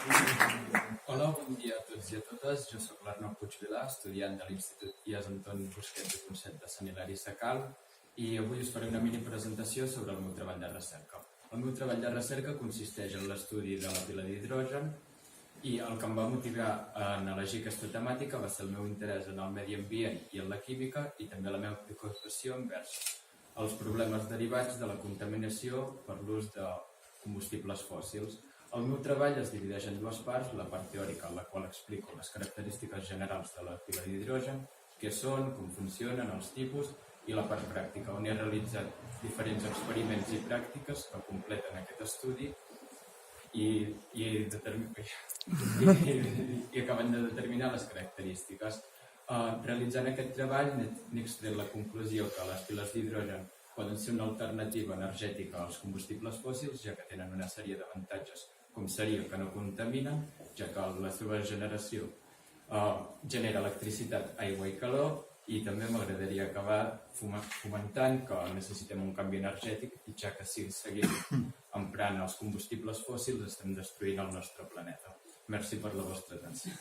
Hola, bon dia a tots i a totes. Jo sóc l'Arnau Puigvilà, estudiant de l'Institut IES Anton Busquets i Ponset de Sant Hilari Sacalm, i avui us faré una mini presentació sobre el meu treball de recerca. El meu treball de recerca consisteix en l'estudi de la pila d'hidrogen i el que em va motivar en elegir aquesta temàtica va ser el meu interès en el medi ambient i en la química i també la meva preocupació envers els problemes derivats de la contaminació per l'ús de combustibles fòssils. El meu treball es divideix en dues parts, la part teòrica en la qual explico les característiques generals de la pila d'hidrogen, què són, com funcionen, els tipus, i la part pràctica, on he realitzat diferents experiments i pràctiques que completen aquest estudi i acaben de determinar les característiques. Realitzant aquest treball n'he extret la conclusió que les piles d'hidrogen poden ser una alternativa energètica als combustibles fòssils, ja que tenen una sèrie d'avantatges, com seria que no contaminen, ja que la seva generació genera electricitat, aigua i calor, i també m'agradaria acabar fomentant que necessitem un canvi energètic, ja que si seguim emprant els combustibles fòssils estem destruint el nostre planeta. Merci per la vostra atenció.